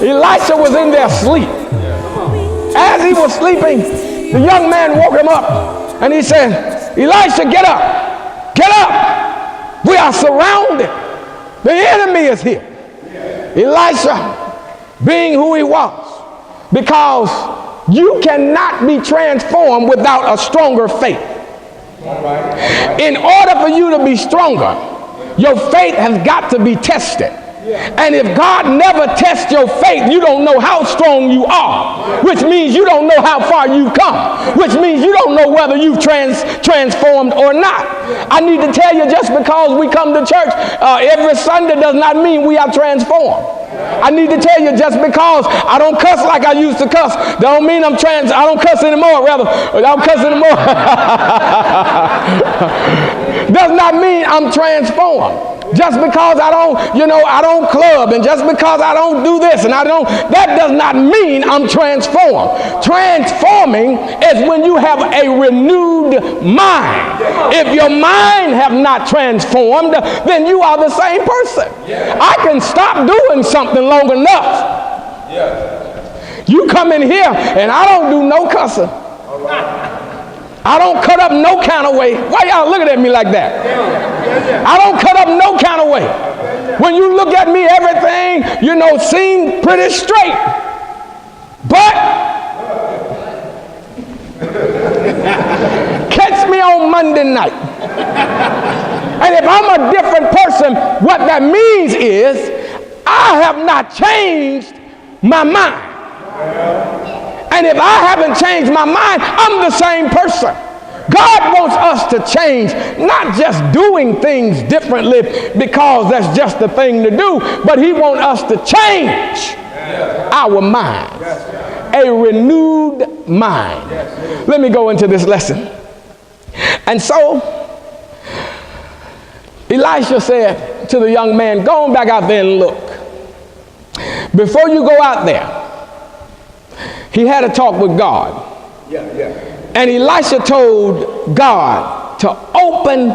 Elisha was in there asleep. As he was sleeping, the young man woke him up and he said, Elisha, get up. Get up. We are surrounded. The enemy is here. Elisha, being who he was, because you cannot be transformed without a stronger faith. In order for you to be stronger, your faith has got to be tested. And if God never tests your faith, you don't know how strong you are, which means you don't know how far you've come, which means you don't know whether you've transformed or not. I need to tell you, just because we come to church every Sunday does not mean we are transformed. I need to tell you, just because I don't cuss like I used to cuss, don't mean I don't cuss anymore, rather. I don't cuss anymore. Does not mean I'm transformed. Just because I don't club, and just because I don't do this, and that does not mean I'm transformed. Transforming is when you have a renewed mind. If your mind have not transformed, then you are the same person. I can stop doing something long enough. You come in here and I don't do no cussing. I don't cut up no kind of way. Why y'all looking at me like that? I don't cut up no kind of way. When you look at me, everything, seems pretty straight. But catch me on Monday night. And if I'm a different person, what that means is I have not changed my mind. And if I haven't changed my mind, I'm the same person. God wants us to change, not just doing things differently because that's just the thing to do, but he wants us to change our minds. A renewed mind. Let me go into this lesson. And so, Elisha said to the young man, go on back out there and look. Before you go out there, he had a talk with God. And Elisha told God to open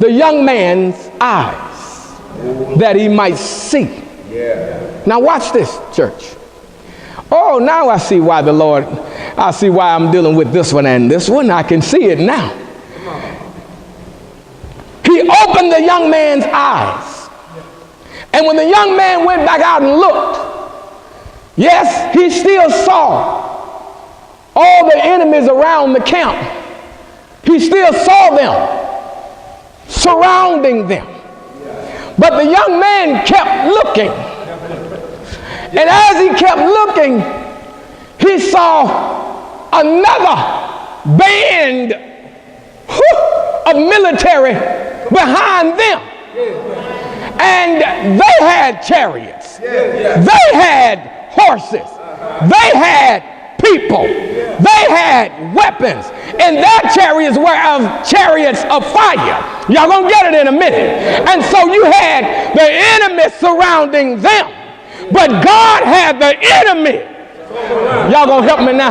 the young man's eyes that he might see. Now watch this, church. Oh, now I see why I see why I'm dealing with this one and this one. I can see it now. He opened the young man's eyes. And when the young man went back out and looked, yes, he still saw all the enemies around the camp. He still saw them surrounding them. But the young man kept looking. And as he kept looking, he saw another band of military behind them. And they had chariots. They had horses. They had people. They had weapons. And their chariots were chariots of fire. Y'all gonna get it in a minute. And so you had the enemy surrounding them. But God had the enemy. Y'all gonna help me now.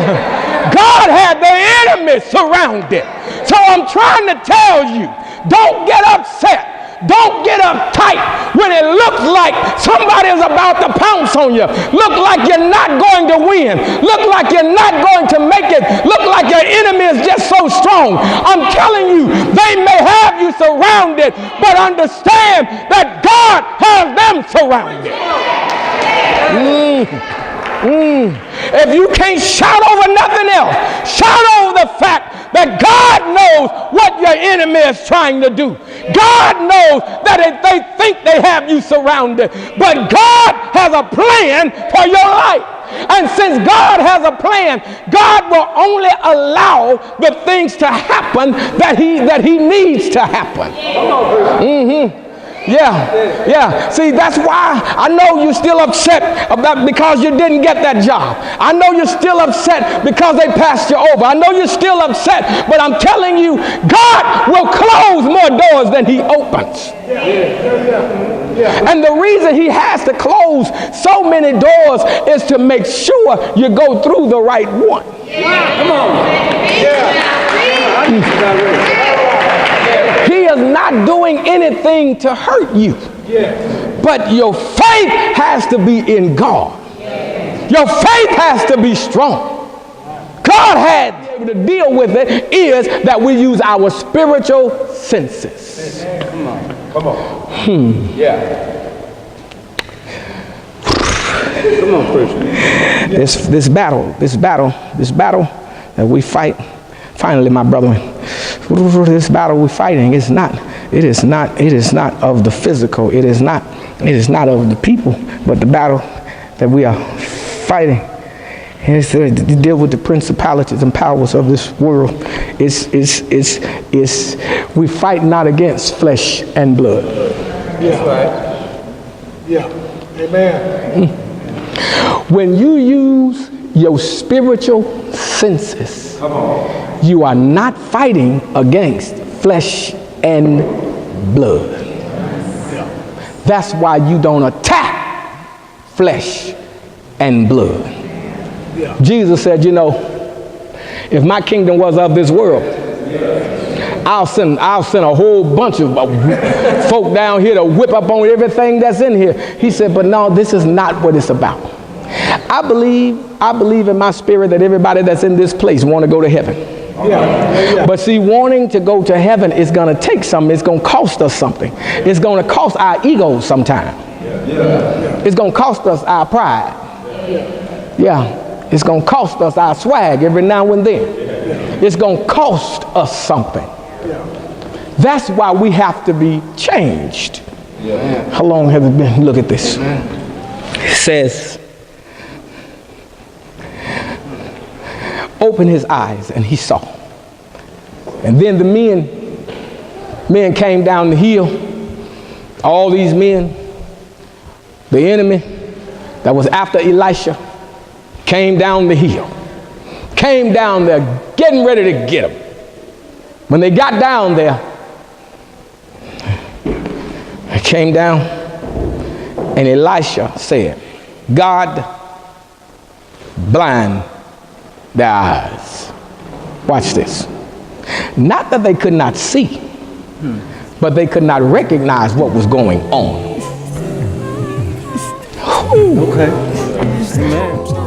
God had the enemy surrounded. So I'm trying to tell you, don't get upset. Don't get uptight when it looks like somebody is about to pounce on you. Look like you're not going to win. Look like you're not going to make it. Look like your enemy is just so strong. I'm telling you, they may have you surrounded, but understand that God has them surrounded. If you can't shout over nothing else, shout over the fact that God knows what your enemy is trying to do. God knows that if they think they have you surrounded, but God has a plan for your life. And since God has a plan, God will only allow the things to happen that he needs to happen. Yeah. See, that's why I know you're still upset because you didn't get that job. I know you're still upset because they passed you over. I know you're still upset, but I'm telling you, God will close more doors than he opens. And the reason he has to close so many doors is to make sure you go through the right one. Come on. He is not doing anything to hurt you. But your faith has to be in God. Your faith has to be strong. God had to be able to deal with it is that we use our spiritual senses. Come on. Yeah. Come on, Christian. This battle that we fight, finally, my brother, this battle we're fighting is not of the physical. It is not of the people, but the battle that we are fighting is to deal with the principalities and powers of this world. We fight not against flesh and blood. Yeah. Right. Yeah. Amen. When you use your spiritual senses, you are not fighting against flesh and blood. That's why you don't attack flesh and blood. Jesus said, if my kingdom was of this world, I'll send a whole bunch of folk down here to whip up on everything that's in here. He said, but no, this is not what it's about. I believe in my spirit that everybody that's in this place want to go to heaven. But see, wanting to go to heaven is going to take something. It's going to cost us something. It's going to cost our egos sometime. It's going to cost us our pride. It's going to cost us our swag every now and then. It's going to cost us something. That's why we have to be changed. How long has it been? Look at this. It says, opened his eyes and he saw. And then the men came down the hill. All these men, the enemy that was after Elisha, came down the hill. Came down there getting ready to get him. When they got down there, they came down and Elisha said, God, blind their eyes. Watch this. Not that they could not see, but they could not recognize what was going on. Okay. Amen.